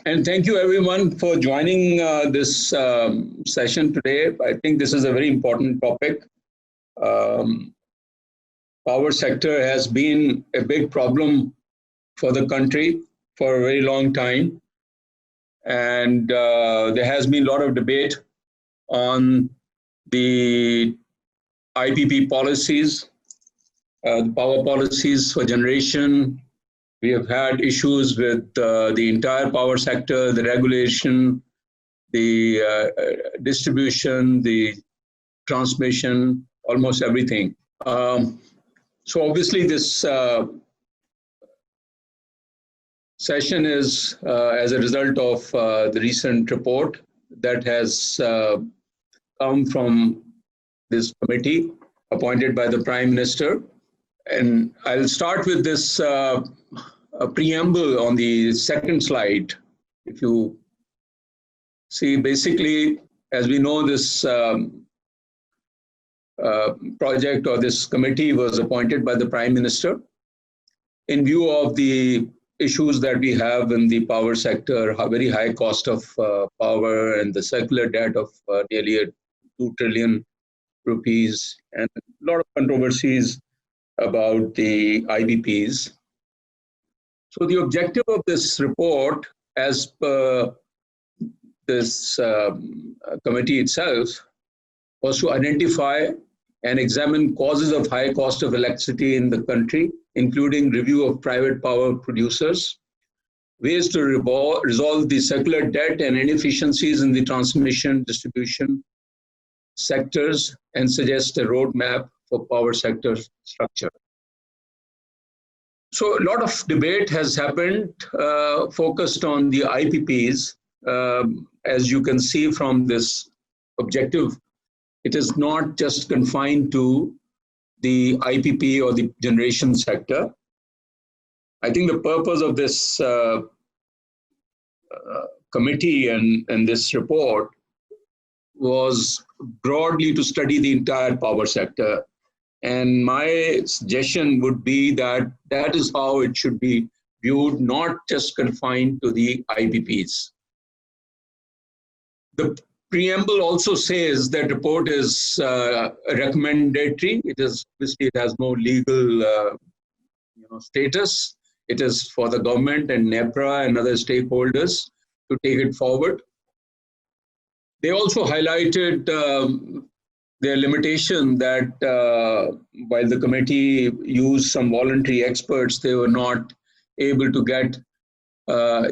And thank you everyone for joining this session today. I think this is a very important topic. Power sector has been a big problem for the country for a very long time. And there has been a lot of debate on the IPP policies, the power policies for generation. We have had issues with the entire power sector, the regulation, the distribution, the transmission, almost everything. So obviously this session is as a result of the recent report that has come from this committee appointed by the Prime Minister. And I'll start with this preamble on the second slide. If you see, basically, as we know, this project or this committee was appointed by the Prime Minister in view of the issues that we have in the power sector, a very high cost of power and the circular debt of nearly 2 trillion rupees and a lot of controversies about the IPPs. So the objective of this report, as per this committee itself, was to identify and examine causes of high cost of electricity in the country, including review of private power producers, ways to resolve the circular debt and inefficiencies in the transmission distribution sectors, and suggest a roadmap for power sector structure. So a lot of debate has happened focused on the IPPs. As you can see from this objective, it is not just confined to the IPP or the generation sector. I think the purpose of this committee and this report was broadly to study the entire power sector. And my suggestion would be that that is how it should be viewed, not just confined to the IPPs. The preamble also says that report is recommendatory. It has no legal status. It is for the government and NEPRA and other stakeholders to take it forward. They also highlighted their limitation that while the committee used some voluntary experts, they were not able to get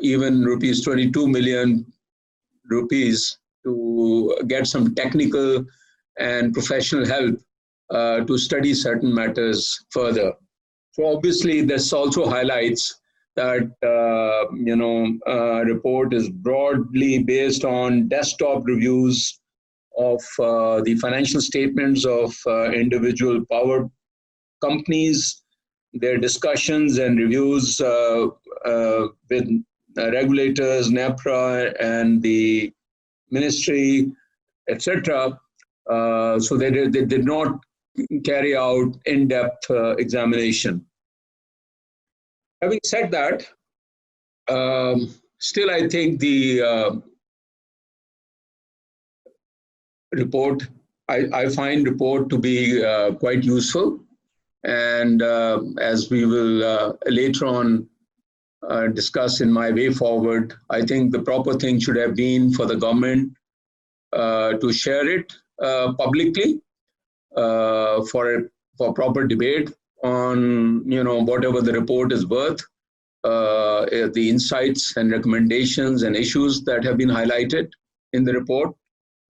even rupees 22 million rupees to get some technical and professional help to study certain matters further. So obviously this also highlights that report is broadly based on desktop reviews of the financial statements of individual power companies, their discussions and reviews with regulators, NEPRA and the ministry, etc. So they did not carry out in-depth examination. Having said that, still I think the report, I find report to be quite useful. And as we will later on discuss in my way forward, I think the proper thing should have been for the government to share it publicly for proper debate on whatever the report is worth, the insights and recommendations and issues that have been highlighted in the report.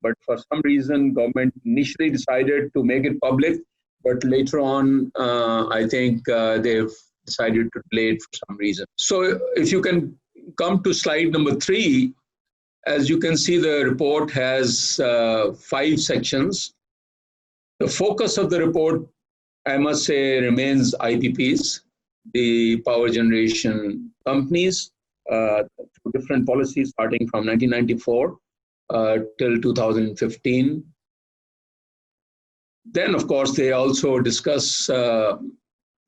But for some reason, government initially decided to make it public, but later on, I think they've decided to delay it for some reason. So if you can come to slide number 3, as you can see, the report has 5 sections. The focus of the report, I must say, remains IPPs, the power generation companies, through different policies starting from 1994 till 2015. Then, of course, they also discuss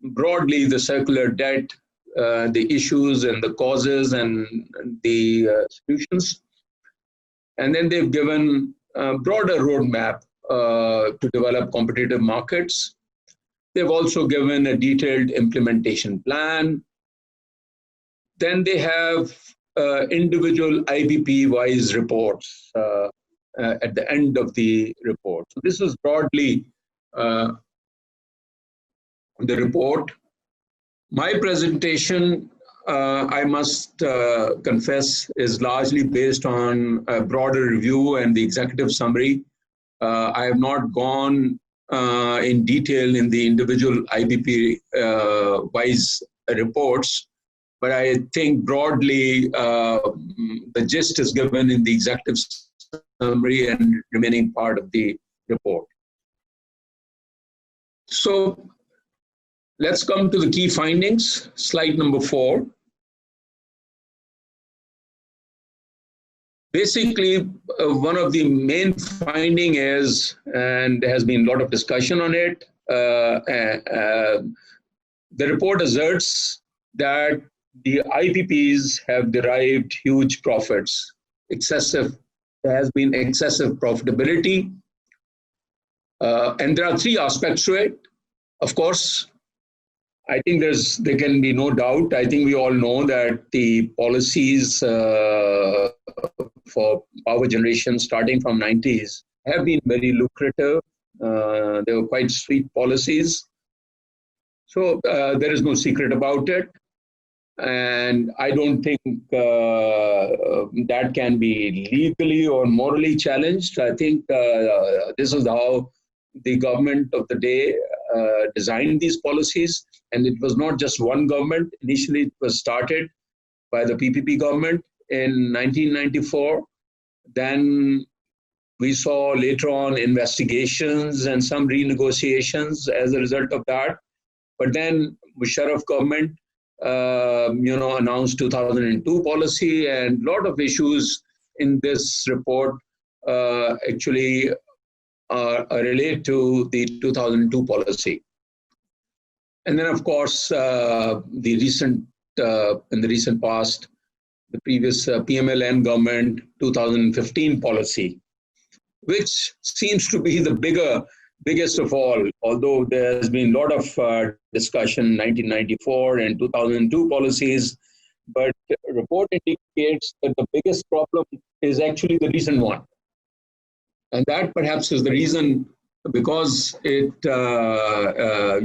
broadly the circular debt the issues and the causes and the solutions. And then they've given a broader roadmap to develop competitive markets. They've also given a detailed implementation plan. Then they have individual IBP-wise reports at the end of the report. So this is broadly the report. My presentation, I must confess, is largely based on a broader review and the executive summary. I have not gone in detail in the individual IBP-wise reports, but I think broadly the gist is given in the executive summary and remaining part of the report. So let's come to the key findings. Slide number 4. Basically, one of the main finding is, and there has been a lot of discussion on it, the report asserts that the IPPs have derived huge profits. There has been excessive profitability. And there are 3 aspects to it. Of course, I think there can be no doubt. I think we all know that the policies for power generation starting from 90s have been very lucrative. They were quite sweet policies. So there is no secret about it. And I don't think that can be legally or morally challenged. I think this is how the government of the day designed these policies. And it was not just one government. Initially, it was started by the PPP government in 1994. Then we saw later on investigations and some renegotiations as a result of that. But then Musharraf government, announced 2002 policy, and a lot of issues in this report actually relate to the 2002 policy. And then, of course, in the recent past, the previous PMLN government 2015 policy, which seems to be the biggest of all, although there has been a lot of discussion in 1994 and 2002 policies, but the report indicates that the biggest problem is actually the recent one. And that perhaps is the reason, because it, under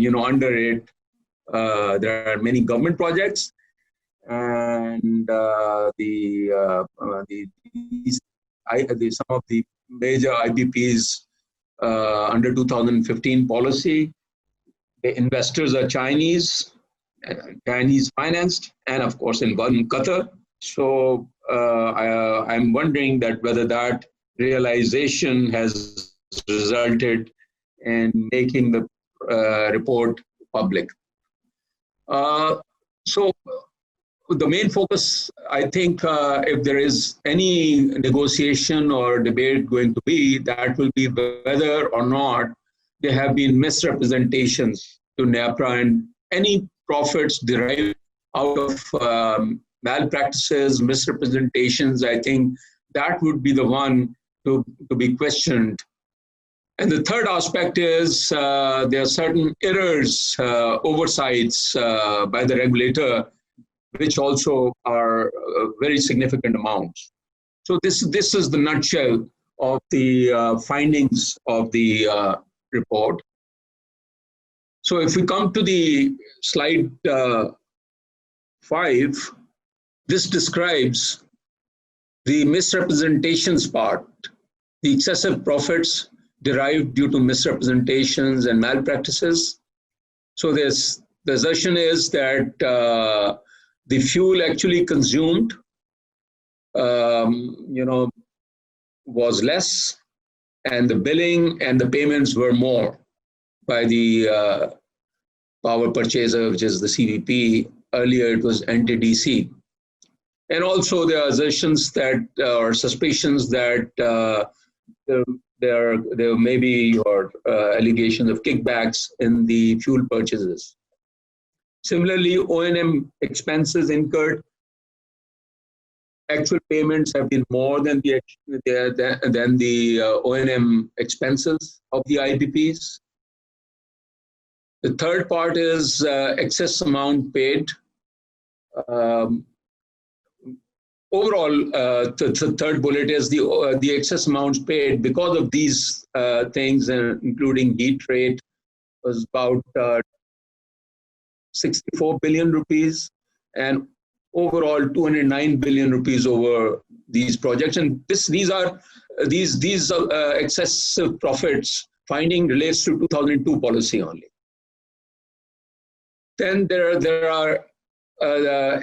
it, there are many government projects, and some of the major IBPs under 2015 policy, the investors are Chinese financed, and of course in Qatar. So I'm wondering that whether that realization has resulted in making the report public. So the main focus, I think, if there is any negotiation or debate going to be, that will be whether or not there have been misrepresentations to NEPRA, and any profits derived out of malpractices, misrepresentations. I think that would be the one to be questioned. And the third aspect is there are certain errors, oversights by the regulator, which also are very significant amounts. So this is the nutshell of the findings of the report. So if we come to the slide 5, this describes the misrepresentations part, the excessive profits derived due to misrepresentations and malpractices. So the assertion is that the fuel actually consumed, was less, and the billing and the payments were more by the power purchaser, which is the CVP. Earlier, it was NTDC. And also, there are assertions that, or suspicions that there may be allegations of kickbacks in the fuel purchases. Similarly, O&M expenses incurred, actual payments have been more than the O&M expenses of the IPPs. The third part is excess amount paid. Overall, the third bullet is the excess amounts paid because of these things, including heat rate, was about 64 billion rupees, and overall 209 billion rupees over these projects. And these excessive profits finding relates to 2002 policy only. Then there are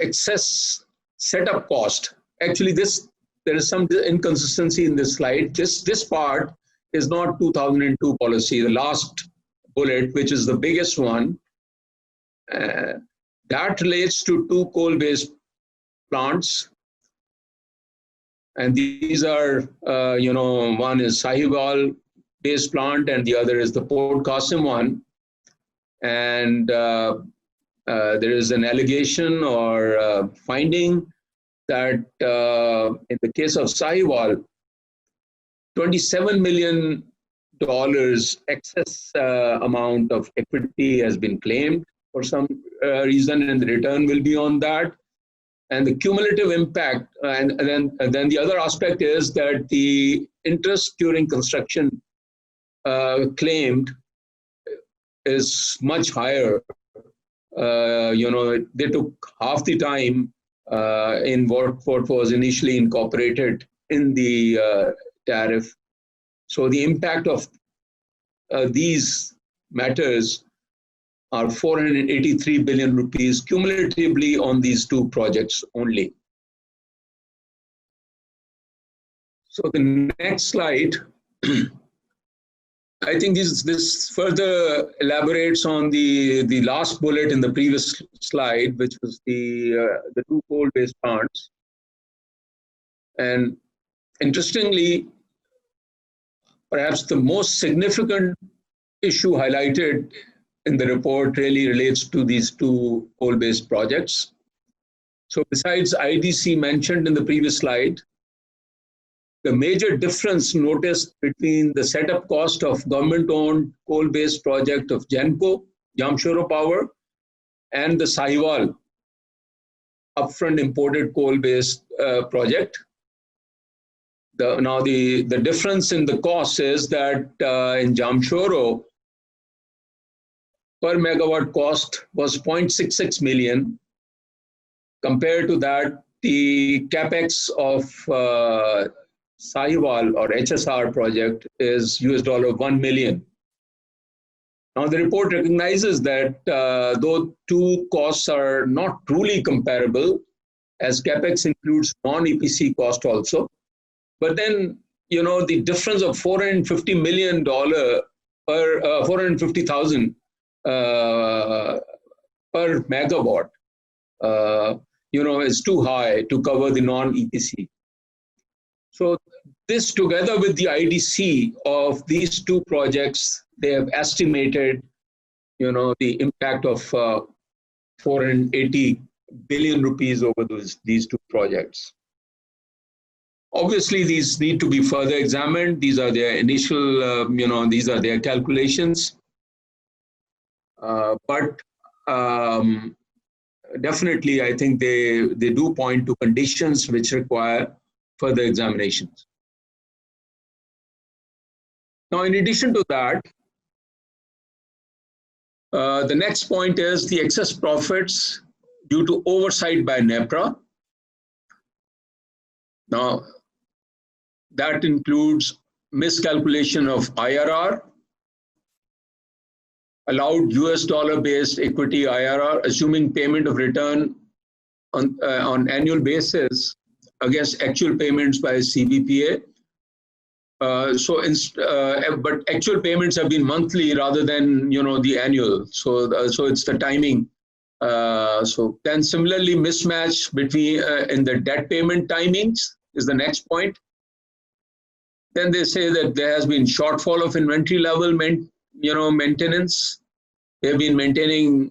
excess setup cost. Actually, there is some inconsistency in this slide. This part is not 2002 policy. The last bullet, which is the biggest one, that relates to two coal-based plants, and these are one is Sahiwal-based plant, and the other is the Port Qasim one, and there is an allegation or finding that in the case of Sahiwal, $27 million excess amount of equity has been claimed for some reason, and the return will be on that. And the cumulative impact, and then the other aspect is that the interest during construction claimed is much higher. They took half the time in what was initially incorporated in the tariff. So the impact of these matters are 483 billion rupees cumulatively on these two projects only. So the next slide, I think this further elaborates on the last bullet in the previous slide, which was the two coal-based plants. And interestingly, perhaps the most significant issue highlighted in the report really relates to these two coal-based projects. So besides IDC mentioned in the previous slide, the major difference noticed between the setup cost of government-owned coal-based project of Genco, Jamshoro Power, and the Sahiwal upfront imported coal-based project. The difference in the cost is that in Jamshoro, per megawatt cost was 0.66 million. Compared to that, the capex of Sahiwal or HSR project is $1 million. Now the report recognizes that though two costs are not truly comparable, as capex includes non-EPC cost also, but then the difference of $450 million per 450,000 per megawatt, is too high to cover the non-EPC. So this, together with the IDC of these two projects, they have estimated, the impact of 480 billion rupees over these two projects. Obviously, these need to be further examined. These are their initial, these are their calculations. But definitely, I think they do point to conditions which require further examinations. Now, in addition to that, the next point is the excess profits due to oversight by NEPRA. Now, that includes miscalculation of IRR, allowed US dollar-based equity IRR, assuming payment of return on annual basis against actual payments by CBPA. But actual payments have been monthly rather than the annual. So it's the timing. So then similarly, mismatch between in the debt payment timings is the next point. Then they say that there has been shortfall of inventory level maintenance. They've been maintaining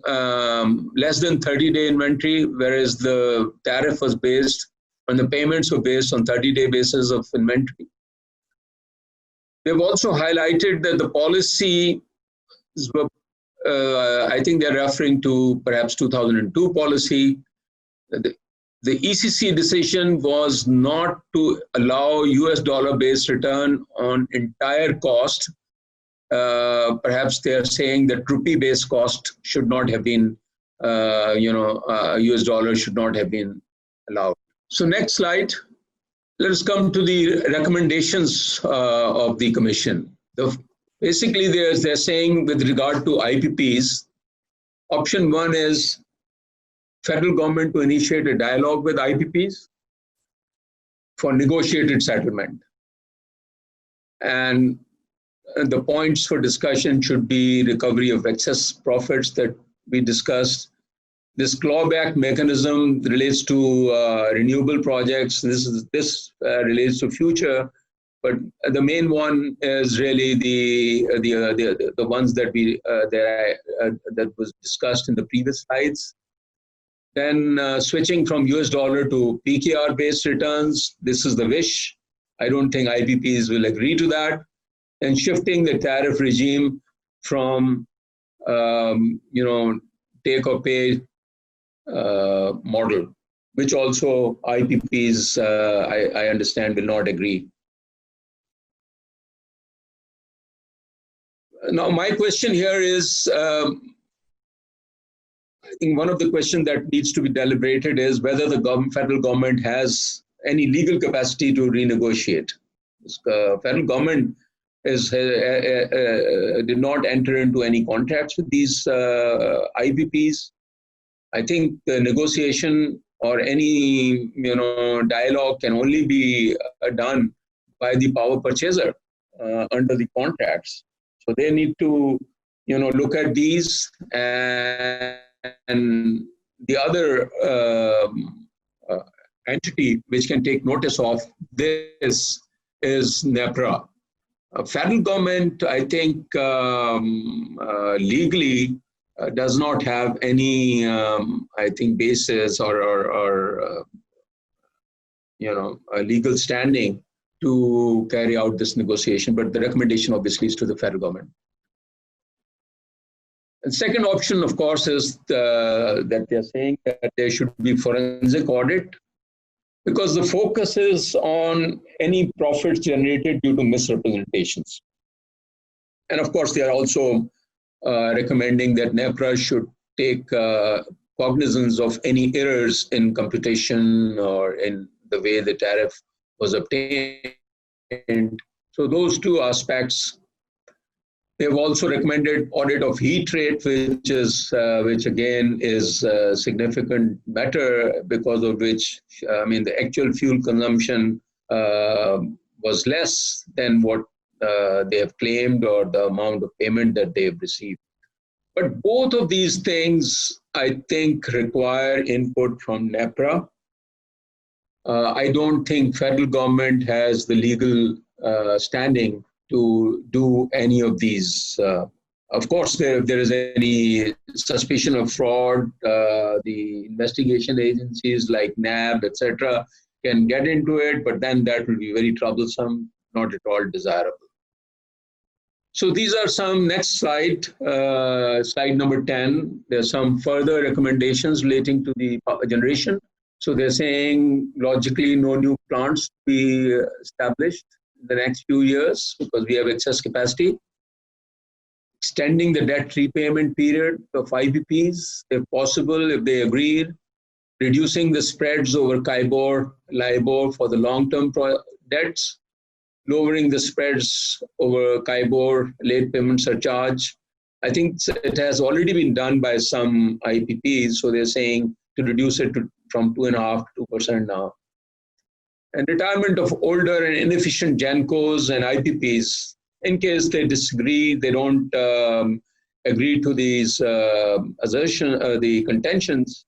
less than 30-day inventory, whereas the tariff was based on the payments were based on 30-day basis of inventory. They've also highlighted that the policy, I think they're referring to perhaps 2002 policy. The ECC decision was not to allow US dollar-based return on entire cost. Perhaps they are saying that rupee-based cost should not have been, US dollar should not have been allowed. So next slide. Let us come to the recommendations of the Commission. Basically, they're saying with regard to IPPs, option one is federal government to initiate a dialogue with IPPs for negotiated settlement. And the points for discussion should be recovery of excess profits that we discussed. This clawback mechanism relates to renewable projects. This relates to future, but the main one is really the ones that that was discussed in the previous slides. Then switching from US dollar to PKR based returns. This is the wish. I don't think IPPs will agree to that. And shifting the tariff regime from take or pay model, which also IPPs, I understand, will not agree. Now, my question here is, I think one of the questions that needs to be deliberated is whether the federal government has any legal capacity to renegotiate. The federal government did not enter into any contracts with these IPPs. I think the negotiation or any dialogue can only be done by the power purchaser under the contracts. So they need to look at these, and the other entity which can take notice of this is NEPRA. Federal government, I think, legally does not have any, I think, basis or a legal standing to carry out this negotiation. But the recommendation, obviously, is to the federal government. And second option, of course, is that they're saying that there should be forensic audit, because the focus is on any profits generated due to misrepresentations. And of course, they are also recommending that NEPRA should take cognizance of any errors in computation or in the way the tariff was obtained. So those two aspects. They've also recommended audit of heat rate, which again is a significant matter, because of which, the actual fuel consumption was less than what they have claimed or the amount of payment that they have received. But both of these things, I think, require input from NEPRA. I don't think federal government has the legal standing to do any of these. Of course, if there is any suspicion of fraud, the investigation agencies like NAB, etc., can get into it, but then that will be very troublesome, not at all desirable. So these are some, next slide, slide number 10. There are some further recommendations relating to the power generation. So they're saying logically no new plants be established in the next few years because we have excess capacity. Extending the debt repayment period of IPPs, if possible, if they agree. Reducing the spreads over LIBOR for the long-term debts. Lowering the spreads over LIBOR, late payment surcharge. I think it has already been done by some IPPs, so they're saying to reduce it from 2.5% to 2% now. And retirement of older and inefficient GENCOs and IPPs. In case they disagree, they don't agree to these the contentions,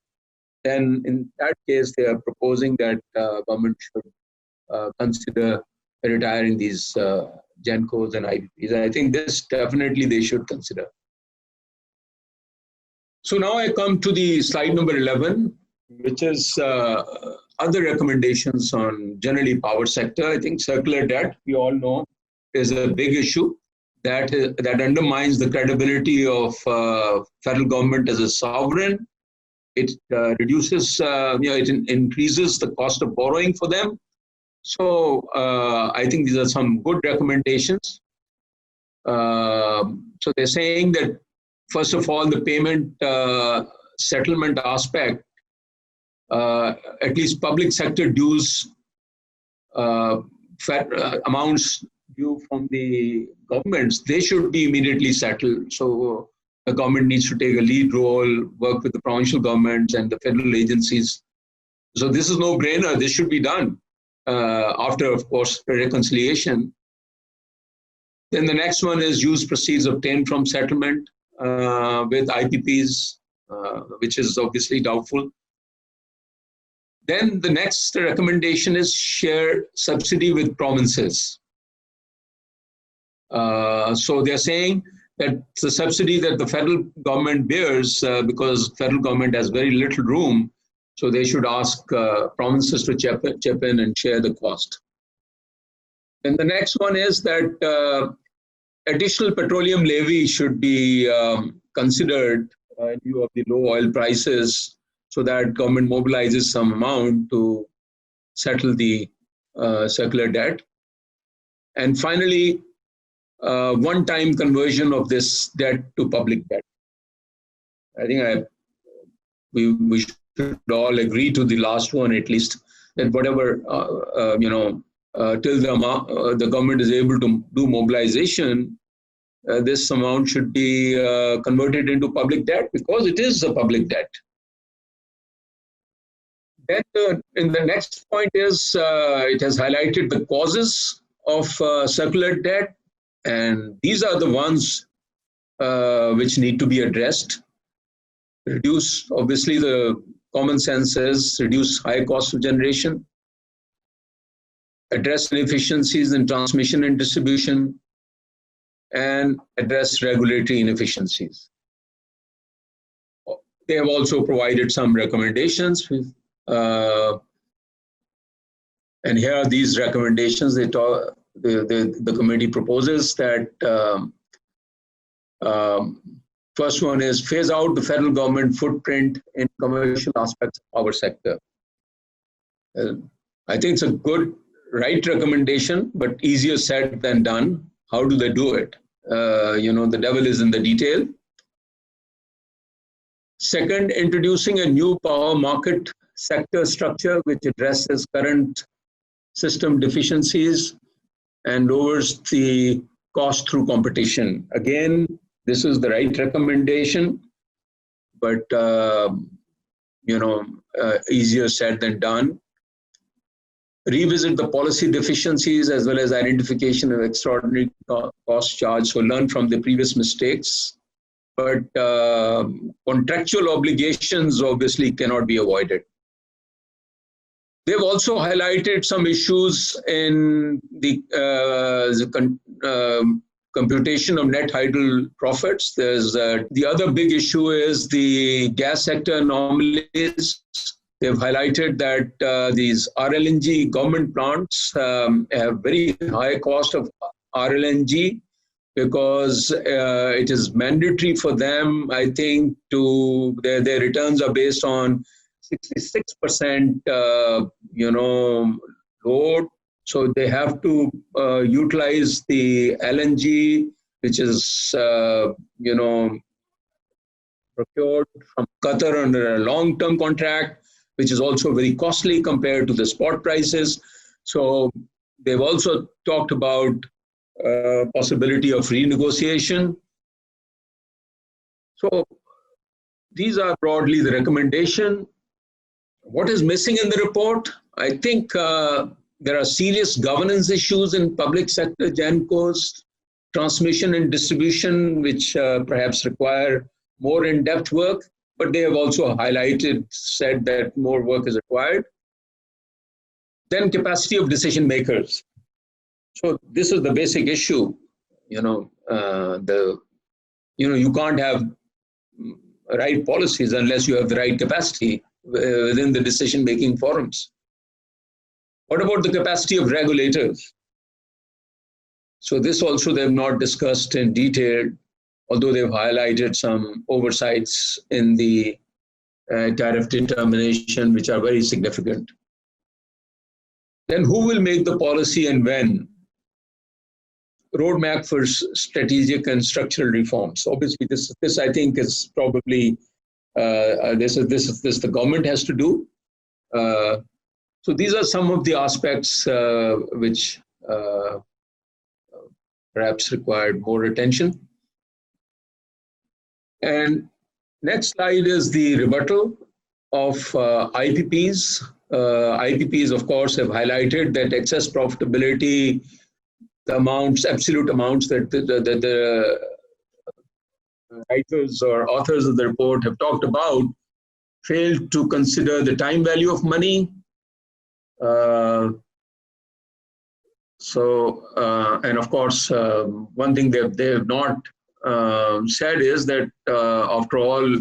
then in that case, they are proposing that government should consider retiring these GENCOs and IPPs. And I think this definitely they should consider. So now I come to the slide number 11, which is other recommendations on generally power sector. I think circular debt, we all know, is a big issue that undermines the credibility of federal government as a sovereign. It reduces, it increases the cost of borrowing for them. So I think these are some good recommendations. So they're saying that, first of all, the payment settlement aspect, at least public sector dues, amounts due from the governments, they should be immediately settled. So the government needs to take a lead role, work with the provincial governments and the federal agencies. So this is no brainer. This should be done after, of course, reconciliation. Then the next one is use proceeds obtained from settlement with IPPs, which is obviously doubtful. Then the next recommendation is share subsidy with provinces. So they're saying that the subsidy that the federal government bears, because federal government has very little room, so they should ask provinces to chip in and share the cost. And the next one is that additional petroleum levy should be considered in view of the low oil prices, so that government mobilizes some amount to settle the circular debt. And finally, one-time conversion of this debt to public debt. I think we should all agree to the last one, at least, that whatever, till the government is able to do mobilization, this amount should be converted into public debt, because it is a public debt. Then in the next point is, it has highlighted the causes of circular debt, and these are the ones which need to be addressed. Reduce, obviously the common sense is reduce high cost of generation, address inefficiencies in transmission and distribution, and address regulatory inefficiencies. They have also provided some recommendations. And here are these recommendations. The committee proposes that first one is phase out the federal government footprint in commercial aspects of our sector. I think it's a good, right recommendation, but easier said than done. How do they do it? The devil is in the detail. Second, introducing a new power market sector structure which addresses current system deficiencies and lowers the cost through competition. Again, this is the right recommendation, but easier said than done. Revisit the policy deficiencies as well as identification of extraordinary cost charge, so learn from the previous mistakes. But contractual obligations obviously cannot be avoided. They've also highlighted some issues in the computation of net hydro profits. There's the other big issue is the gas sector anomalies. They've highlighted that these RLNG government plants have very high cost of RLNG, because it is mandatory for them, I think, to their returns are based on 66% load. So they have to utilize the LNG, which is procured from Qatar under a long-term contract, which is also very costly compared to the spot prices. So they've also talked about possibility of renegotiation. So these are broadly the recommendation. What is missing in the report? I think there are serious governance issues in public sector GenCos, transmission and distribution, which perhaps require more in-depth work, but they have also said that more work is required. Then capacity of decision makers. So this is the basic issue. You can't have right policies unless you have the right capacity within the decision-making forums. What about the capacity of regulators? So this also they've not discussed in detail, although they've highlighted some oversights in the tariff determination, which are very significant. Then who will make the policy and when? Roadmap for strategic and structural reforms. Obviously, this I think is probably this the government has to do. So these are some of the aspects which perhaps required more attention. And next slide is the rebuttal of IPPs. IPPs, of course, have highlighted that excess profitability, the amounts, absolute amounts that the writers or authors of the report have talked about, failed to consider the time value of money. And of course, one thing they have not said is that after all,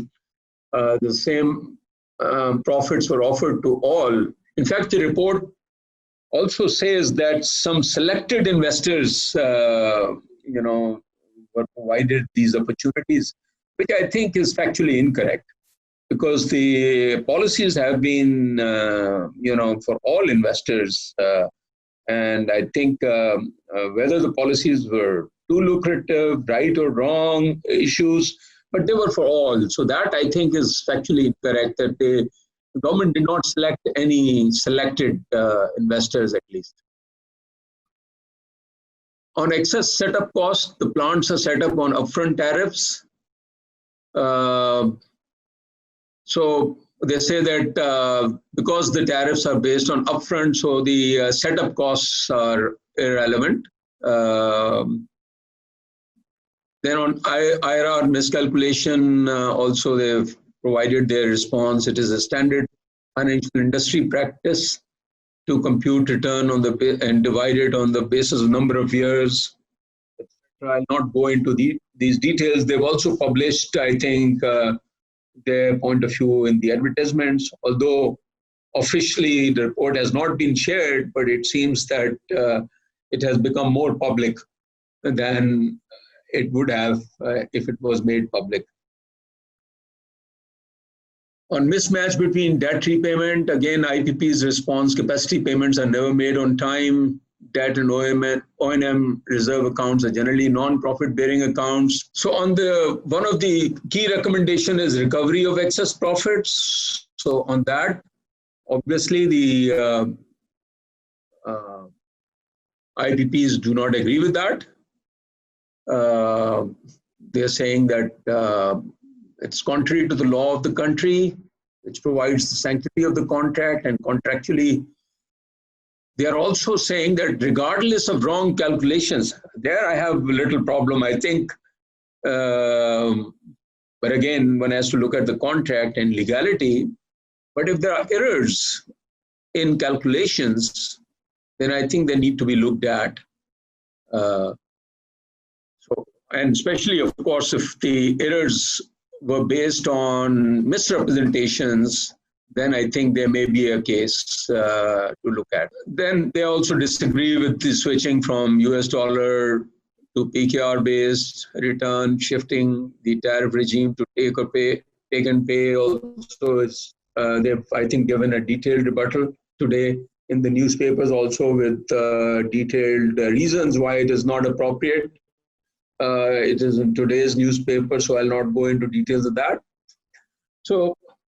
the same profits were offered to all. In fact, the report also says that some selected investors, were provided these opportunities, which I think is factually incorrect, because the policies have been, for all investors. And I think whether the policies were too lucrative, right or wrong issues, but they were for all. So that I think is factually incorrect, that the government did not select any selected investors at least. On excess setup costs, the plants are set up on upfront tariffs. So they say that because the tariffs are based on upfront, so the setup costs are irrelevant. Then on IRR miscalculation, also they've provided their response. It is a standard financial industry practice to compute return on and divide it on the basis of number of years, etc. I'll not go into these details. They've also published, I think, their point of view in the advertisements, although officially the report has not been shared, but it seems that it has become more public than it would have if it was made public. On mismatch between debt repayment, again, IPP's response: capacity payments are never made on time. Debt and O&M reserve accounts are generally non-profit bearing accounts. So on one of the key recommendation is recovery of excess profits. So on that, obviously the IPPs do not agree with that. They're saying that it's contrary to the law of the country, which provides the sanctity of the contract, and contractually, they are also saying that regardless of wrong calculations, there I have a little problem, I think. But again, one has to look at the contract and legality. But if there are errors in calculations, then I think they need to be looked at. And especially, of course, if the errors were based on misrepresentations, then I think there may be a case to look at. Then they also disagree with the switching from US dollar to PKR-based return, shifting the tariff regime to take and pay. Also, they've, I think, given a detailed rebuttal today in the newspapers, also with detailed reasons why it is not appropriate. It is in today's newspaper, so I'll not go into details of that. So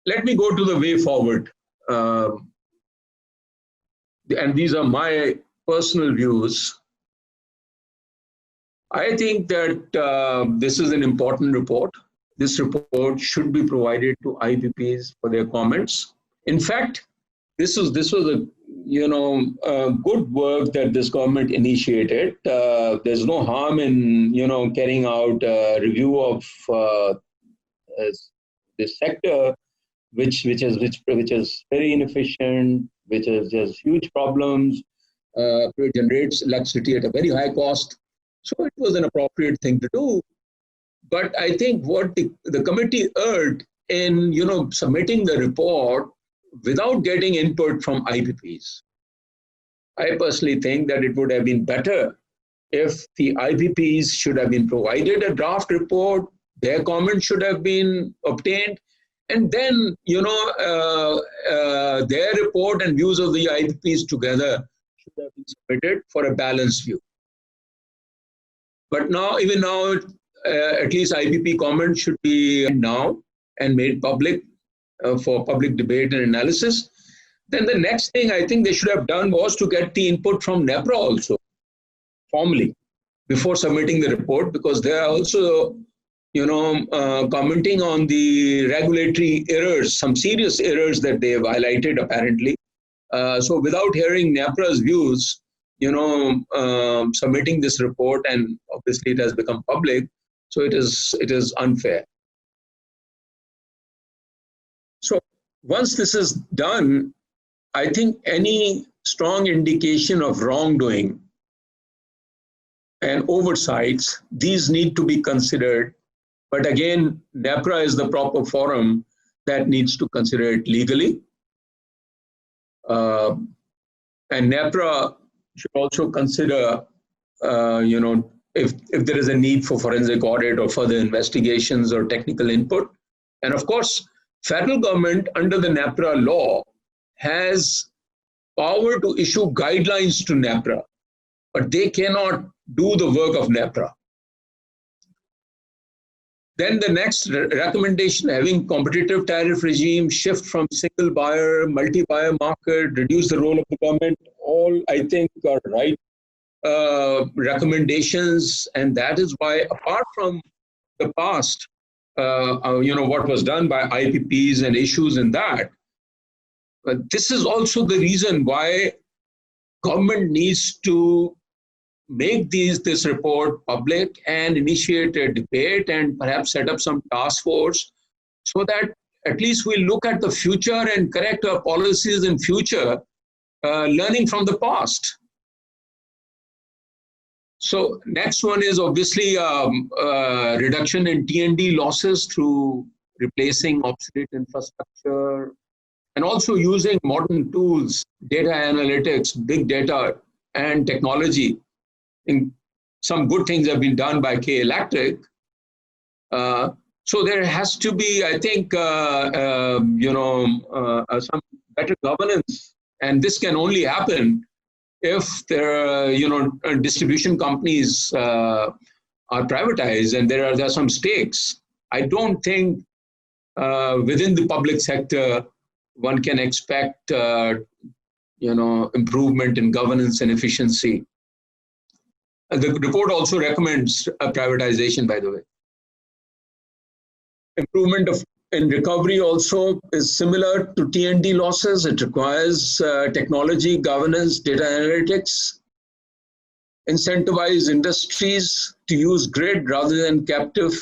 let me go to the way forward. And these are my personal views. I think that this is an important report. This report should be provided to IPPs for their comments. In fact, this was a good work that this government initiated. There's no harm in carrying out a review of this sector, which is very inefficient, which has huge problems, generates electricity at a very high cost. So it was an appropriate thing to do. But I think what the committee erred in, submitting the report without getting input from IPPs. I personally think that it would have been better if the IPPs should have been provided a draft report, their comments should have been obtained, and then, their report and views of the IPPs together should have been submitted for a balanced view. But now, even now, at least IPP comments should be now and made public for public debate and analysis. Then the next thing I think they should have done was to get the input from NEPRA also, formally, before submitting the report, because they are also, commenting on the regulatory errors, some serious errors that they have highlighted apparently. So without hearing NEPRA's views, submitting this report, and obviously it has become public, so it is unfair. So once this is done, I think any strong indication of wrongdoing and oversights, these need to be considered. But again, NEPRA is the proper forum that needs to consider it legally. And NEPRA should also consider, if there is a need for forensic audit or further investigations or technical input. And of course, federal government under the NEPRA law has power to issue guidelines to NEPRA, but they cannot do the work of NEPRA. Then the next recommendation, having competitive tariff regime, shift from single buyer, multi-buyer market, reduce the role of the government, all I think are right recommendations. And that is why, apart from the past, what was done by IPPs and issues in that, this is also the reason why government needs to make this report public and initiate a debate and perhaps set up some task force, so that at least we look at the future and correct our policies in future, learning from the past. So next one is obviously reduction in T&D losses through replacing obsolete infrastructure, and also using modern tools, data analytics, big data, and technology. And some good things have been done by K Electric. So there has to be, I think, some better governance, and this can only happen if there are, distribution companies are privatized and there are some stakes. I don't think within the public sector one can expect, improvement in governance and efficiency. The report also recommends privatization, by the way. Improvement in recovery also is similar to T&D losses. It requires technology, governance, data analytics, incentivize industries to use grid rather than captive.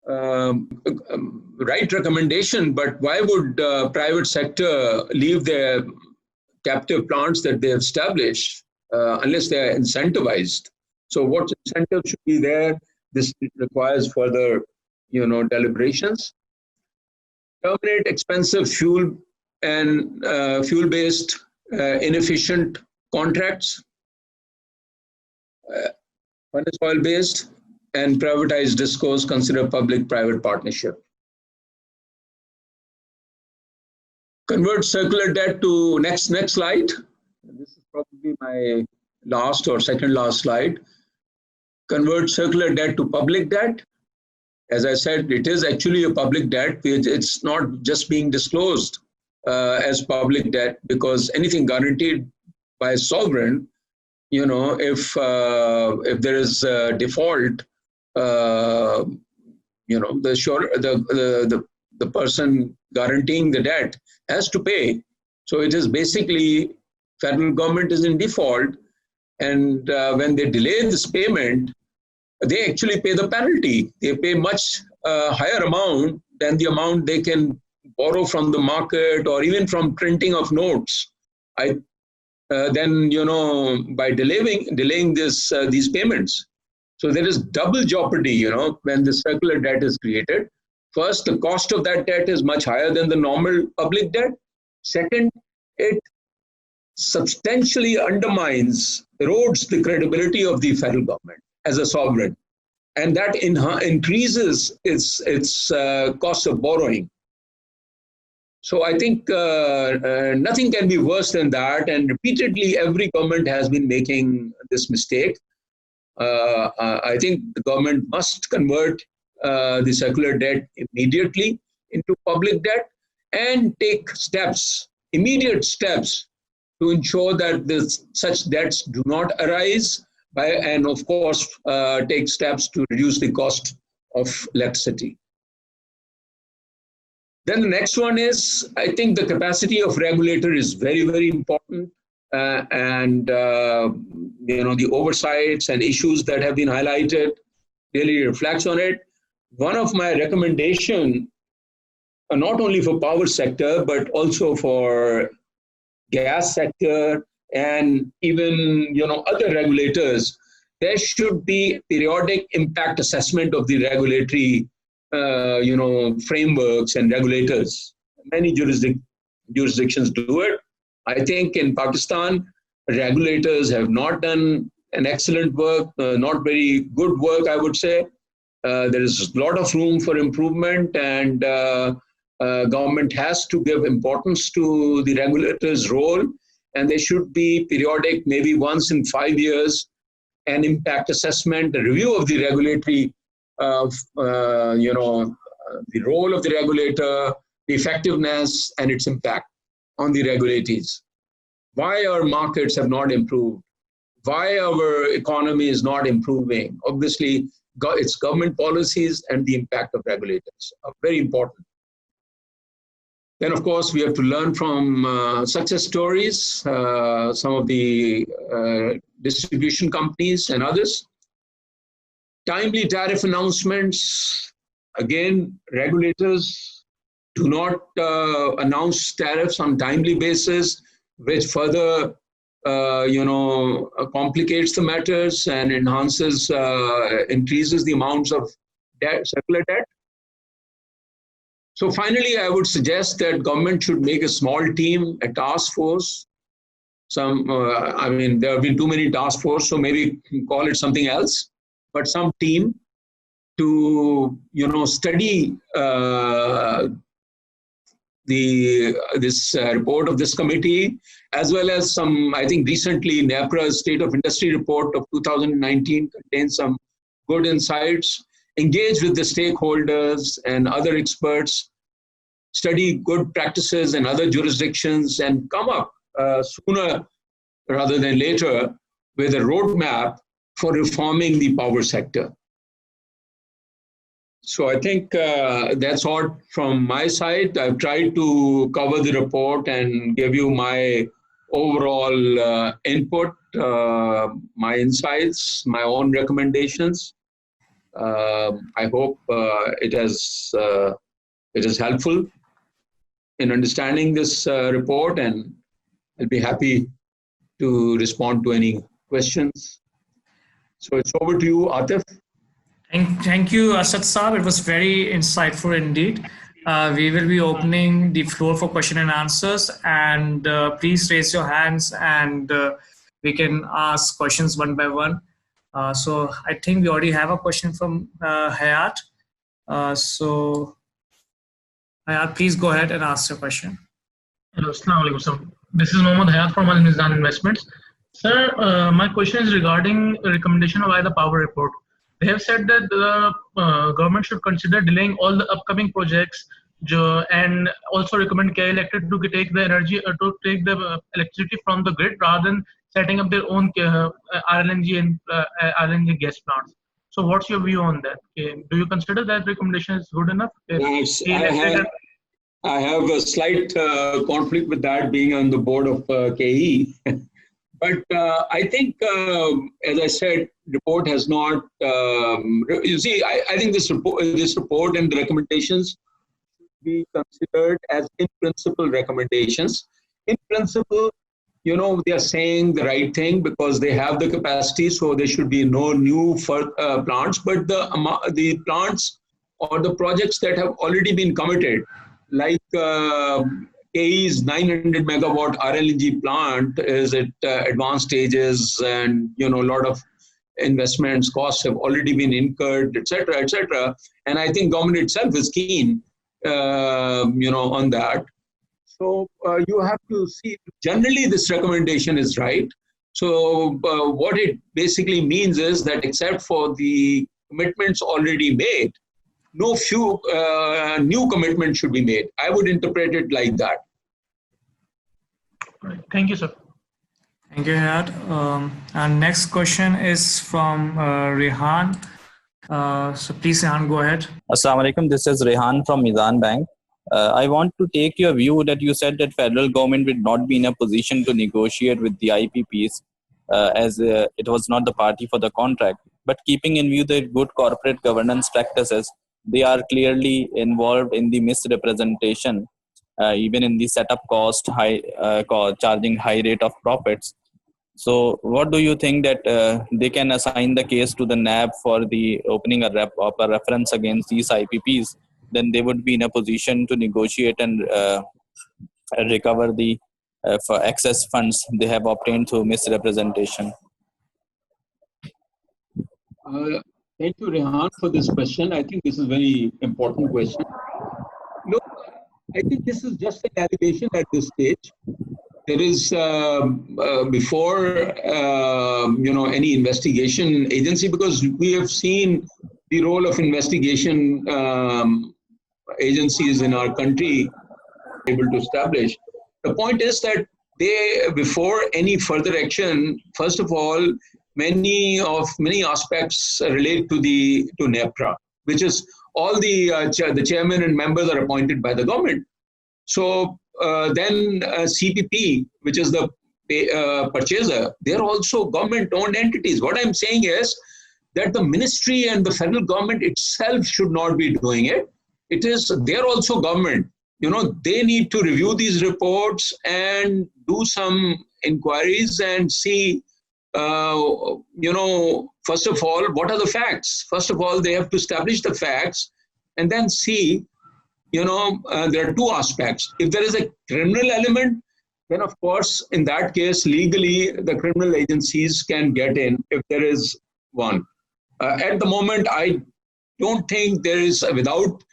Right recommendation, but why would private sector leave their captive plants that they have established unless they are incentivized? So what incentive should be there? This requires further, deliberations. Terminate expensive fuel and fuel-based inefficient contracts. One is oil-based, and privatize discourse, consider public-private partnership. Convert circular debt to next slide. This is probably my last or second last slide. Convert circular debt to public debt. As I said, it is actually a public debt. It's not just being disclosed as public debt, because anything guaranteed by a sovereign, if there is a default, the person guaranteeing the debt has to pay. So it is basically federal government is in default, and when they delay this payment, they actually pay the penalty. They pay much higher amount than the amount they can borrow from the market or even from printing of notes. By delaying these payments. So there is double jeopardy, when the circular debt is created. First, the cost of that debt is much higher than the normal public debt. Second, it substantially undermines, erodes the credibility of the federal government as a sovereign. And that increases its cost of borrowing. So I think nothing can be worse than that. And repeatedly, every government has been making this mistake. I think the government must convert the circular debt immediately into public debt and take steps, immediate steps, to ensure that such debts do not arise, and of course take steps to reduce the cost of electricity. Then the next one is, I think the capacity of regulator is very, very important. And the oversights and issues that have been highlighted really reflects on it. One of my recommendations, not only for power sector, but also for gas sector and even other regulators, there should be periodic impact assessment of the regulatory frameworks and regulators. Many jurisdictions do it. I think in Pakistan, regulators have not done an excellent work, not very good work, I would say. There is a lot of room for improvement, and government has to give importance to the regulator's role, and there should be periodic, maybe once in 5 years, an impact assessment, a review of the regulatory, the role of the regulator, the effectiveness, and its impact on the regulators. Why our markets have not improved? Why our economy is not improving? Obviously, it's government policies and the impact of regulators are very important. Then, of course, we have to learn from success stories, some of the distribution companies and others. Timely tariff announcements. Again, regulators do not announce tariffs on timely basis, which further complicates the matters and increases the amounts of circular debt. So finally, I would suggest that government should make a small team, a task force. There have been too many task force, so maybe call it something else, but some team to, study this report of this committee, as well as some, I think recently NAPRA's State of Industry report of 2019 contains some good insights. Engage with the stakeholders and other experts, study good practices in other jurisdictions, and come up sooner rather than later with a roadmap for reforming the power sector. So I think that's all from my side. I've tried to cover the report and give you my overall input, my insights, my own recommendations. I hope it is helpful in understanding this report, and I'll be happy to respond to any questions. So it's over to you, Atif. Thank you, Asad Saab. It was very insightful indeed. We will be opening the floor for question and answers, and please raise your hands and we can ask questions one by one. So I think we already have a question from Hayat. So Hayat, please go ahead and ask your question. Hello, Assalamu alaikum. This is Mohammad Hayat from Al Mizan Investments. Sir, my question is regarding a recommendation by the power report. They have said that the government should consider delaying all the upcoming projects and also recommend KI Electric to take the electricity from the grid rather than setting up their own RLNG and RLNG gas plants. So what's your view on that? Do you consider that recommendation is good enough? I have a slight conflict with that, being on the board of KE. But I think, as I said, report has not. You see, I think this report and the recommendations should be considered as in principle recommendations. In principle, they are saying the right thing because they have the capacity, so there should be no new plants. But the plants or the projects that have already been committed, like KE's 900 megawatt RLNG plant is at advanced stages, and a lot of investments costs have already been incurred, etc., etc. And I think government itself is keen, on that. So you have to see, generally this recommendation is right. So what it basically means is that except for the commitments already made, no few new commitments should be made. I would interpret it like that. Right. Thank you, sir. Thank you, Hayat. And next question is from Rehan. So please, Rehan, go ahead. Assalamu alaikum. This is Rehan from Mizan Bank. I want to take your view that you said that federal government will not be in a position to negotiate with the IPPs as it was not the party for the contract. But keeping in view the good corporate governance practices, they are clearly involved in the misrepresentation, even in the setup cost, charging high rate of profits. So what do you think that they can assign the case to the NAB for the opening of a reference against these IPPs? Then they would be in a position to negotiate and recover the for excess funds they have obtained through misrepresentation. Thank you, Rehan, for this question. I think this is a very important question. Look, I think this is just an allegation at this stage. There is, before, any investigation agency, because we have seen the role of investigation agencies in our country able to establish. The point is that before any further action, first of all, many aspects relate to NEPRA, which is all the chairman and members are appointed by the government. So then CPP, which is the purchaser, they're also government-owned entities. What I'm saying is that the ministry and the federal government itself should not be doing it. They're also government. They need to review these reports and do some inquiries and see, first of all, what are the facts? First of all, they have to establish the facts and then see, there are two aspects. If there is a criminal element, then of course, in that case, legally, the criminal agencies can get in if there is one. At the moment, I don't think there is, without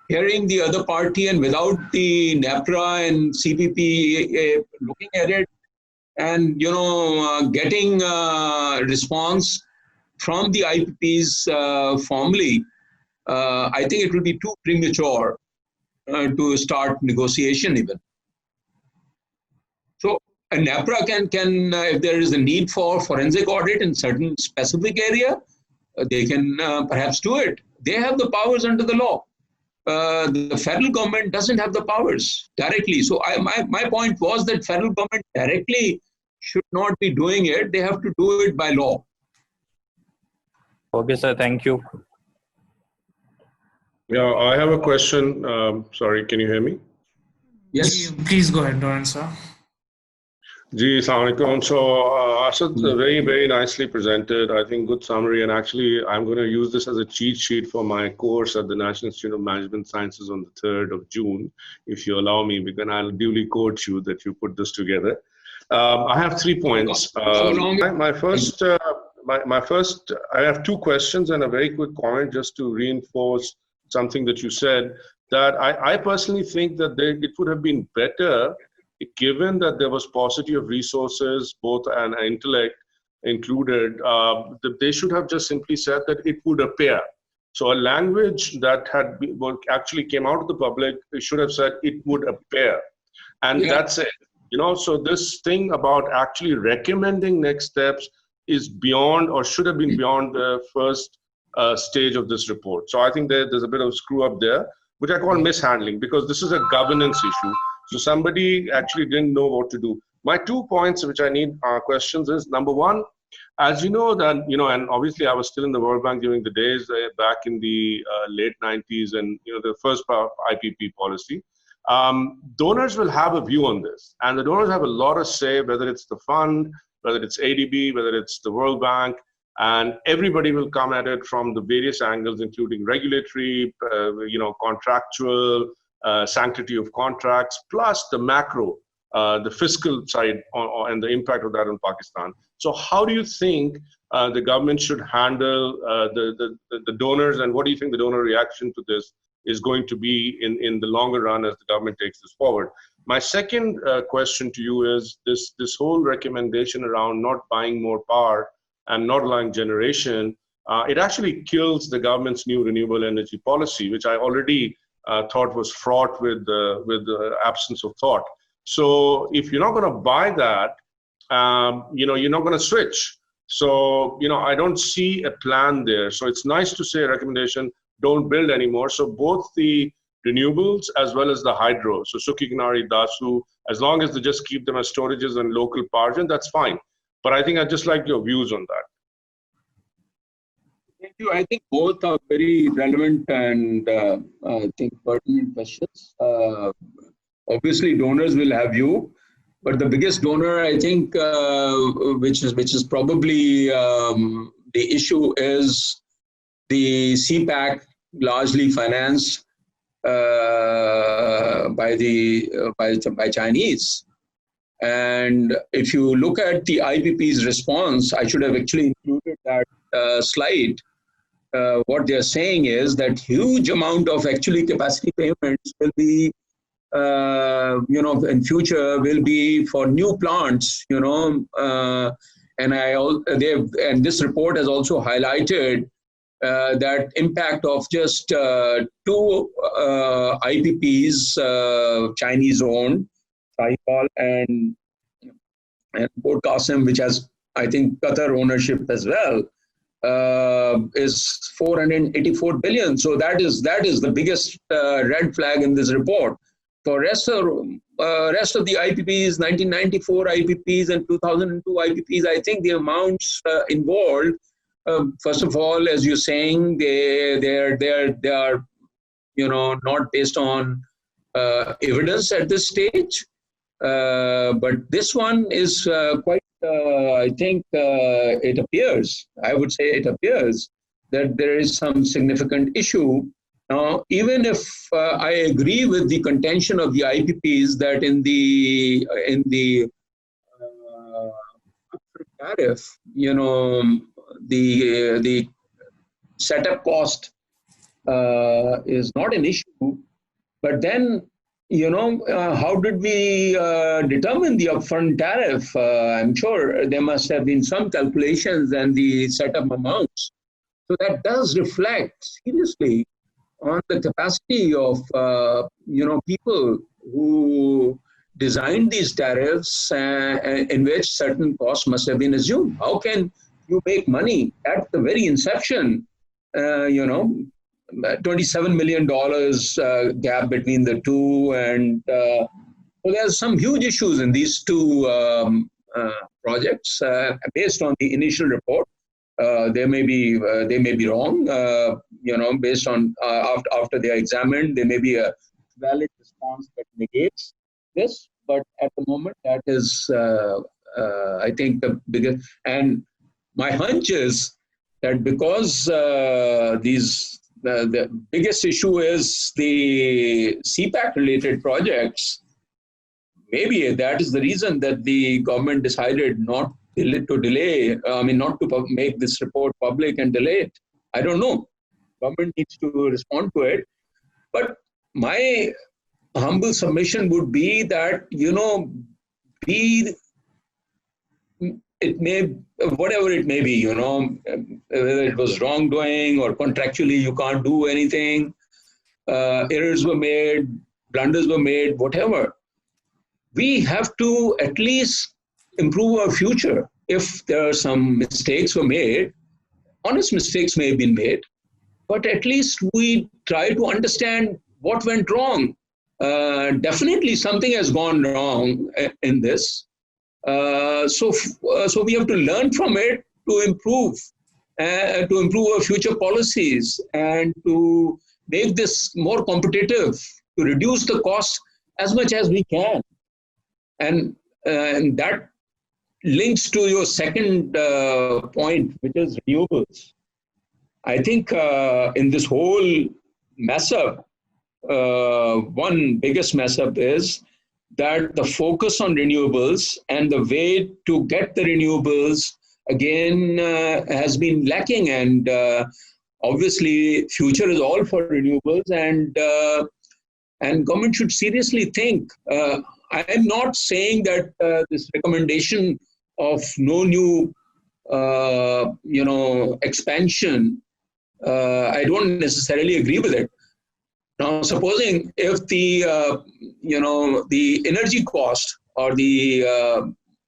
hearing the other party and without the NEPRA and CPP looking at it and, getting a response from the IPPs formally, I think it will be too premature to start negotiation even. So a NEPRA can if there is a need for forensic audit in certain specific area, they can perhaps do it. They have the powers under the law. The federal government doesn't have the powers directly. So my point was that federal government directly should not be doing it. They have to do it by law. Okay, sir. Thank you. Yeah, I have a question. Sorry, can you hear me? Yes. Please go ahead, Doran, sir. Ji, Assalamu alaikum. So, Asad, very, very nicely presented. I think good summary. And actually, I'm going to use this as a cheat sheet for my course at the National Institute of Management Sciences on the 3rd of June, if you allow me, because I'll duly coach you that you put this together. I have 3 points. My first, I have 2 questions and a very quick comment just to reinforce something that you said, that I personally think that it would have been better given that there was paucity of resources, both and intellect included, that they should have just simply said that it would appear. So a language that actually came out of the public, it should have said it would appear. And that's it. So this thing about actually recommending next steps is beyond, or should have been beyond, the first stage of this report. So I think there's a bit of screw up there, which I call mishandling, because this is a governance issue. So somebody actually didn't know what to do. My 2 points, which I need questions, is number one, as you know, that, and obviously I was still in the World Bank during the days back in the late 90s and, the first part of IPP policy. donors will have a view on this, and the donors have a lot of say, whether it's the fund, whether it's ADB, whether it's the World Bank, and everybody will come at it from the various angles, including regulatory, contractual, sanctity of contracts, plus the macro, the fiscal side, and the impact of that on Pakistan. So how do you think the government should handle the donors, and what do you think the donor reaction to this is going to be in the longer run as the government takes this forward? My second question to you is this whole recommendation around not buying more power and not allowing generation, it actually kills the government's new renewable energy policy, which I already thought was fraught with the absence of thought. So if you're not going to buy that, you're not going to switch. So, I don't see a plan there. So it's nice to say a recommendation, don't build anymore. So both the renewables as well as the hydro, so Sukhi Kinari, Dasu, as long as they just keep them as storages and local power gen, that's fine. But I think I'd just like your views on that. Thank you. I think both are very relevant and I think pertinent questions. Obviously, donors will have you, but the biggest donor, I think, which is probably the issue, is the CPAC, largely financed by Chinese. And if you look at the IPP's response, I should have actually included that slide. What they're saying is that huge amount of actually capacity payments will be, in future will be for new plants, and this report has also highlighted that impact of just two IPPs, Chinese-owned, Sahiwal and Port Qasim, which has, I think, Qatar ownership as well, is 484 billion. So that is the biggest red flag in this report. For rest of the IPPs, 1994 IPPs and 2002 IPPs, I think the amounts involved, first of all, as you're saying, they are not based on evidence at this stage. But this one is quite, I think it appears that there is some significant issue. Now, even if I agree with the contention of the IPPs that in the tariff, the setup cost is not an issue, but then how did we determine the upfront tariff? I'm sure there must have been some calculations and the setup amounts. So that does reflect seriously on the capacity of people who designed these tariffs in which certain costs must have been assumed. How can you make money at the very inception? $27 million gap between the two, and so there's some huge issues in these two projects based on the initial report. They may be wrong, based on after they are examined, there may be a valid response that negates this. But at the moment, that is, I think, the biggest. And my hunch is that because the biggest issue is the CPAC-related projects, maybe that is the reason that the government decided not to make this report public and delay it. I don't know. Government needs to respond to it. But my humble submission would be that, it may, whatever it may be, whether it was wrongdoing or contractually you can't do anything, errors were made, blunders were made, whatever. We have to at least improve our future. If there are some mistakes were made, honest mistakes may have been made, but at least we try to understand what went wrong. Definitely something has gone wrong in this. So we have to learn from it to improve our future policies and to make this more competitive, to reduce the cost. as much as we can. And that links to your second point, which is renewables. I think in this whole mess up, one biggest mess up is that the focus on renewables and the way to get the renewables again has been lacking. And obviously, future is all for renewables, and government should seriously think. I am not saying that this recommendation of no new, expansion. I don't necessarily agree with it. Now, supposing if the the energy cost or the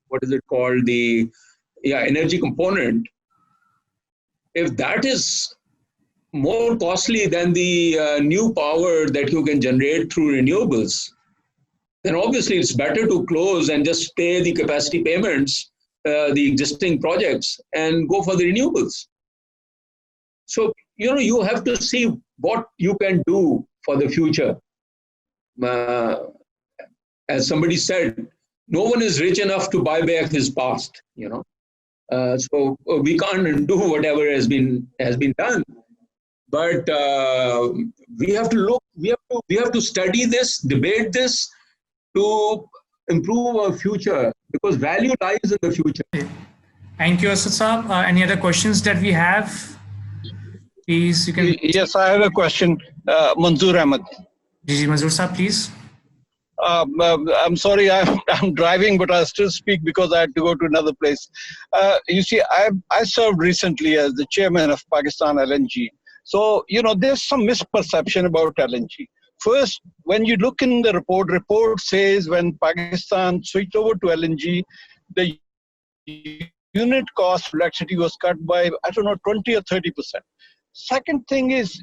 what is it called, the energy component, if that is more costly than the new power that you can generate through renewables, then obviously it's better to close and just pay the capacity payments, the existing projects, and go for the renewables. So, you have to see what you can do for the future. As somebody said, no one is rich enough to buy back his past, so we can't undo whatever has been done. But we have to look, we have to study this, debate this, to improve our future, because value lies in the future. Thank you, Asad Saab. Any other questions that we have? Please, you can. Yes, I have a question. Manzoor Ahmed. Manzoor Saab, please. I'm sorry, I'm driving, but I'll still speak because I had to go to another place. You see, I served recently as the chairman of Pakistan LNG. So, there's some misperception about LNG. First, when you look in the report says when Pakistan switched over to LNG, the unit cost of electricity was cut by, 20 or 30%. Second thing is,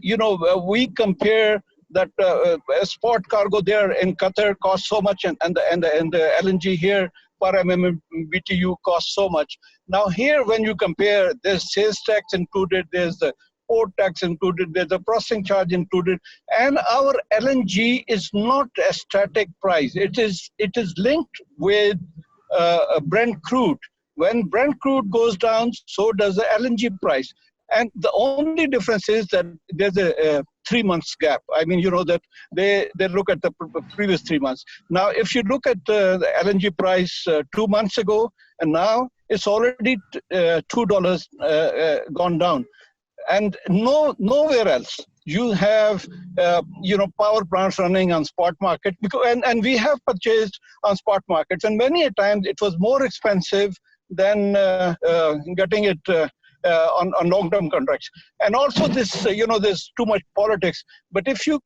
we compare that a spot cargo there in Qatar costs so much, and the LNG here per MMBTU costs so much. Now here, when you compare, there's sales tax included, there's the port tax included, there's a processing charge included, and our LNG is not a static price. It is linked with Brent crude. When Brent crude goes down, so does the LNG price. And the only difference is that there's a 3 months gap. I mean, that they look at the previous 3 months. Now, if you look at the LNG price 2 months ago, and now it's already $2 gone down. And nowhere else you have power plants running on spot market, and we have purchased on spot markets, and many a times it was more expensive than getting it on long-term contracts. And also this, there's too much politics. But if you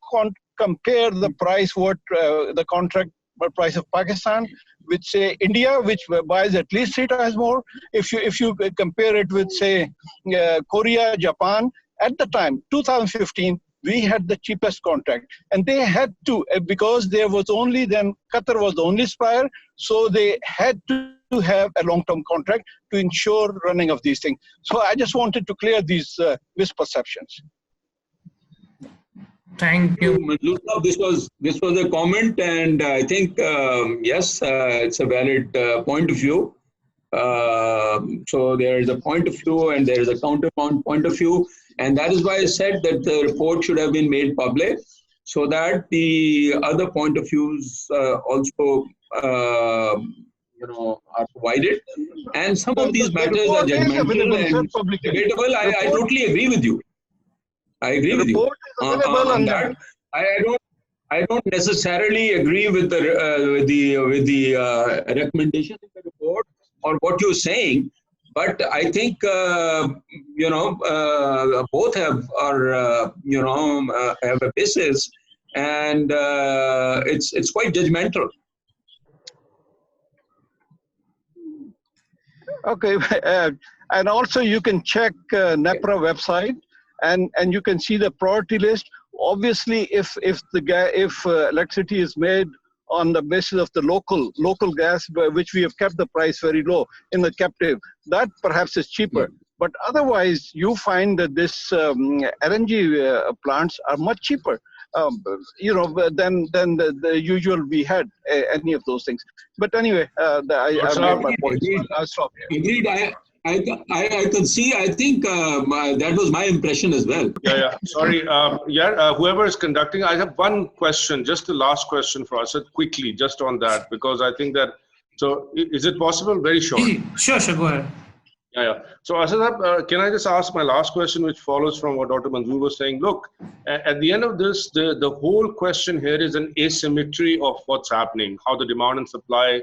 compare the price, the contract price of Pakistan with, say, India, which buys at least 3 times more, if you compare it with, say, Korea, Japan, at the time, 2015, we had the cheapest contract, and they had to, because there was only then, Qatar was the only supplier, so they had to have a long-term contract to ensure running of these things. So I just wanted to clear these misperceptions. Thank you. This was a comment, and I think yes, it's a valid point of view. So there is a point of view, and there is a counterpoint point of view, and that is why I said that the report should have been made public, so that the other point of views also are provided. And some of these matters are judgmental and debatable. I totally agree with you. I agree with you on that. I don't necessarily agree with the recommendation in the report or what you're saying, but I think both have a basis, and it's quite judgmental. Okay, and also you can check NEPRA website, and you can see the priority list. Obviously, if electricity is made on the basis of the local gas, by which we have kept the price very low in the captive, that perhaps is cheaper. But otherwise, you find that this LNG plants are much cheaper. than the usual we had any of those things. But anyway, I made my point. So I'll stop here. Agreed. I could see. I think that was my impression as well. Yeah. Sorry. Whoever is conducting, I have one question, just the last question for us, quickly, just on that, because I think that. So, is it possible? Very short. Sure. Go ahead. Yeah. So, Asad, can I just ask my last question, which follows from what Dr. Manzoor was saying? Look, at the end of this, the whole question here is an asymmetry of what's happening, how the demand and supply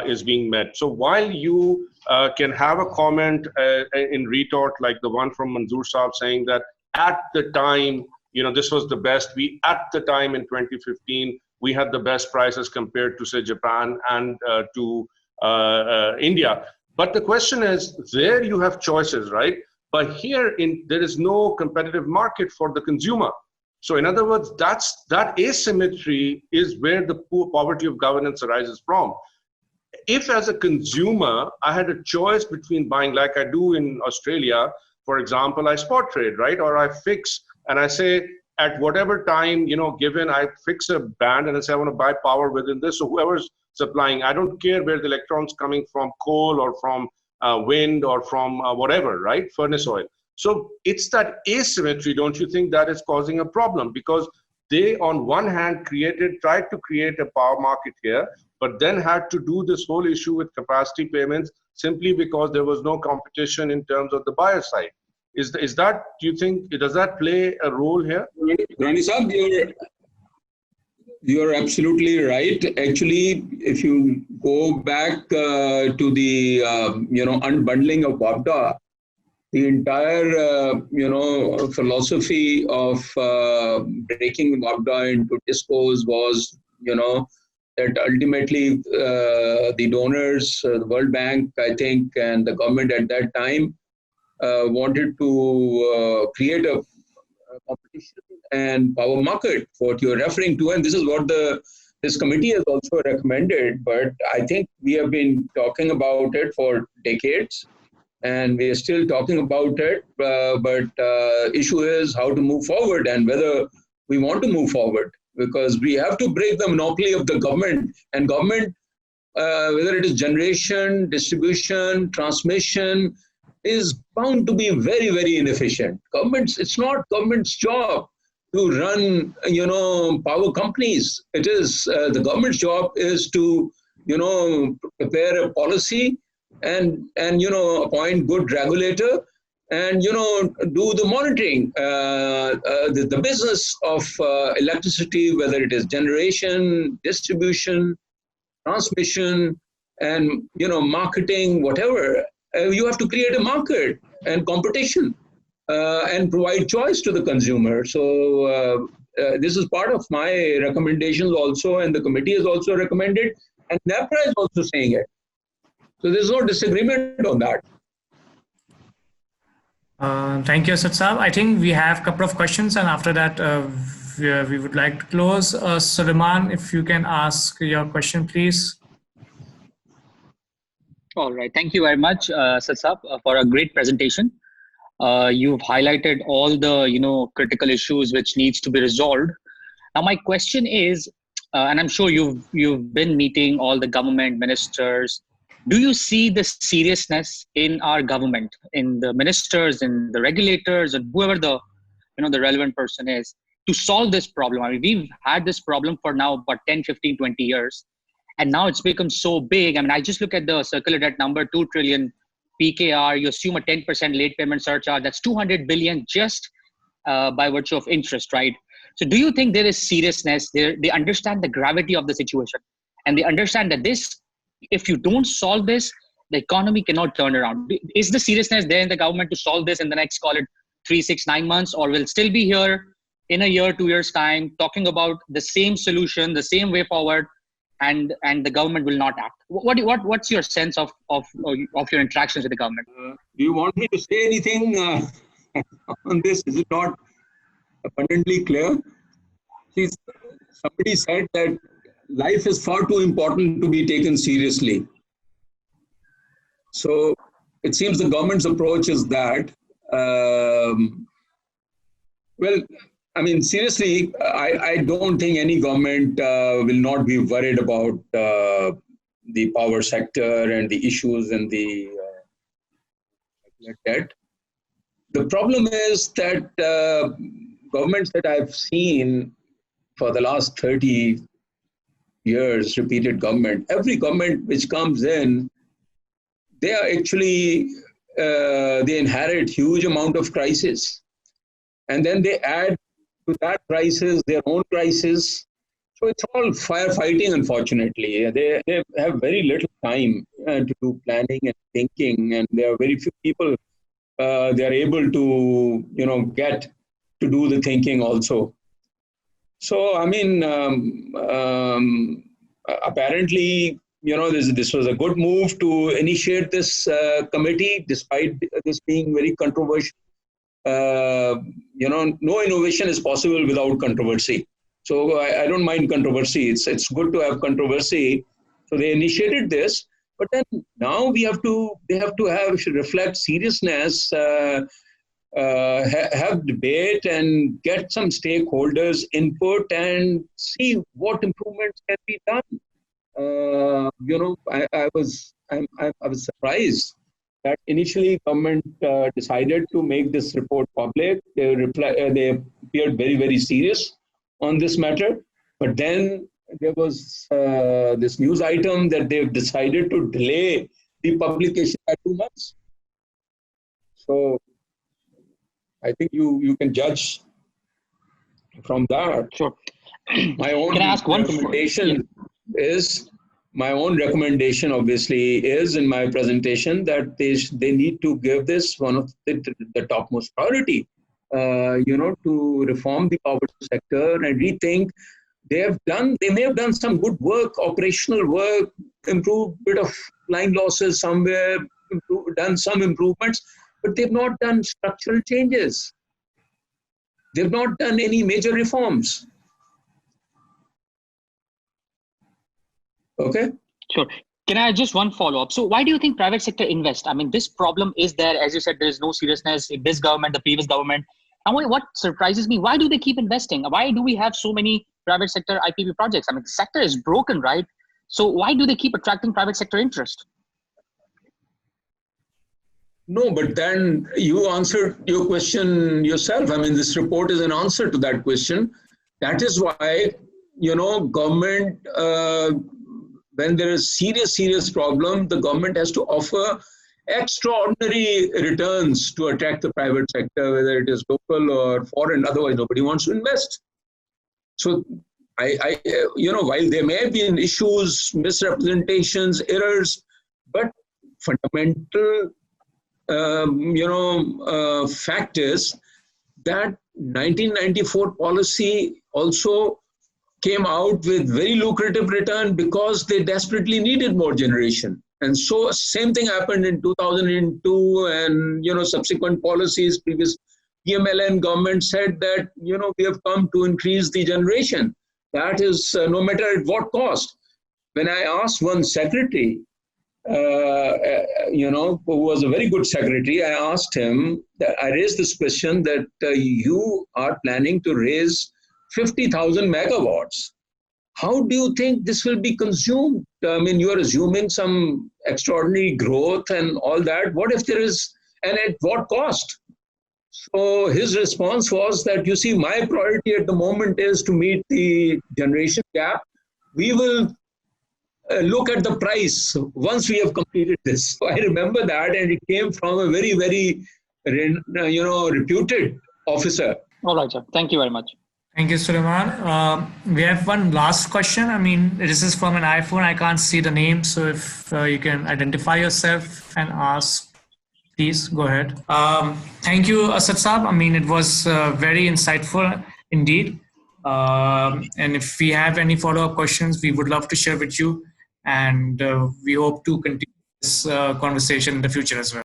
is being met. So, while you can have a comment in retort like the one from Manzoor Saab saying that at the time, this was the best. At the time in 2015, we had the best prices compared to, say, Japan and to India. But the question is, there you have choices, right? But here, there is no competitive market for the consumer. So in other words, that asymmetry is where the poverty of governance arises from. If as a consumer, I had a choice between buying, like I do in Australia, for example, I spot trade, right? Or I fix, and I say, at whatever time, given, I fix a band and I say, I want to buy power within this. So whoever's supplying, I don't care where the electrons coming from, coal or from wind or from whatever, right? Furnace oil. So it's that asymmetry, don't you think, that is causing a problem? Because they, on one hand, tried to create a power market here, but then had to do this whole issue with capacity payments simply because there was no competition in terms of the buyer side. Is that, do you think, does that play a role here? Rani Saab, you're absolutely right. Actually, if you go back to the unbundling of WAPDA, the entire philosophy of breaking WAPDA into discos was that ultimately the donors, the World Bank, I think, and the government at that time wanted to create a competition and power market, what you're referring to, and this is what this committee has also recommended. But I think we have been talking about it for decades, and we are still talking about it. But issue is how to move forward and whether we want to move forward, because we have to break the monopoly of the government. And government, whether it is generation, distribution, transmission, is bound to be very, very inefficient. It's not government's job to run, power companies. It is the government's job is to, prepare a policy and appoint good regulator and, do the monitoring, the business of electricity, whether it is generation, distribution, transmission, and, marketing, whatever. You have to create a market and competition and provide choice to the consumer. So this is part of my recommendations also, and the committee has also recommended, and NAPRA is also saying it. So there's no disagreement on that. Thank you, Asad Saab. I think we have a couple of questions, and after that, we would like to close. Suleiman, if you can ask your question, please. All right. Thank you very much, Asad Saab, for a great presentation. You've highlighted all the critical issues which needs to be resolved. Now, my question is, and I'm sure you've been meeting all the government ministers. Do you see the seriousness in our government, in the ministers, in the regulators, and whoever the relevant person is, to solve this problem? I mean, we've had this problem for now about 10, 15, 20 years. And now it's become so big. I mean, I just look at the circular debt number, 2 trillion PKR. You assume a 10% late payment surcharge. That's 200 billion just by virtue of interest, right? So do you think there is seriousness? They understand the gravity of the situation. And they understand that if you don't solve this, the economy cannot turn around. Is the seriousness there in the government to solve this in the next, call it 3, 6, 9 months, or will still be here in a year, 2 years time, talking about the same solution, the same way forward, and the government will not act? What's your sense of your interactions with the government? Do you want me to say anything on this? Is it not abundantly clear? See, somebody said that life is far too important to be taken seriously. So it seems the government's approach is that, well, I mean, seriously, I don't think any government will not be worried about the power sector and the issues in the debt. The problem is that governments that I've seen for the last 30 years, repeated government, every government which comes in, they are actually, they inherit huge amount of crisis. And then they add to that crisis their own crisis. So it's all firefighting, unfortunately. They have very little time to do planning and thinking, and there are very few people they are able to, get to do the thinking also. So, I mean, apparently, this was a good move to initiate this committee, despite this being very controversial. No innovation is possible without controversy. So I don't mind controversy. It's good to have controversy. So they initiated this, but then now they have to reflect seriousness, have debate and get some stakeholders' input and see what improvements can be done. I was surprised that initially government decided to make this report public. They appeared very, very serious on this matter. But then there was this news item that they've decided to delay the publication by 2 months. So I think you can judge from that. Sure. My own Can I ask one recommendation my own recommendation, obviously, is in my presentation that they need to give this one of the topmost priority, to reform the power sector and rethink. They may have done some good work, operational work, improved bit of line losses somewhere, done some improvements, but they've not done structural changes. They've not done any major reforms. Okay. Sure. Can I just one follow-up? So why do you think private sector invest? I mean, this problem is there. As you said, there is no seriousness in this government, the previous government. And what surprises me, why do they keep investing? Why do we have so many private sector IPP projects? I mean, the sector is broken, right? So why do they keep attracting private sector interest? No, but then you answered your question yourself. I mean, this report is an answer to that question. That is why, government, when there is serious problem, the government has to offer extraordinary returns to attract the private sector, whether it is local or foreign. Otherwise, nobody wants to invest. So, while there may have been issues, misrepresentations, errors, but fundamental, fact is that 1994 policy also came out with very lucrative return because they desperately needed more generation. And so same thing happened in 2002 and, subsequent policies, previous PMLN government said that, we have come to increase the generation. That is no matter at what cost. When I asked one secretary, who was a very good secretary, I asked him, I raised this question that you are planning to raise 50,000 megawatts. How do you think this will be consumed? I mean, you are assuming some extraordinary growth and all that. What if there is, and at what cost? So his response was that, you see, my priority at the moment is to meet the generation gap. We will look at the price once we have completed this. So I remember that, and it came from a very, very, reputed officer. All right, sir. Thank you very much. Thank you, Suleiman. We have one last question. I mean, this is from an iPhone. I can't see the name. So if you can identify yourself and ask, please go ahead. Thank you, Asad Saab. I mean, it was very insightful indeed. And if we have any follow-up questions, we would love to share with you. And we hope to continue this conversation in the future as well.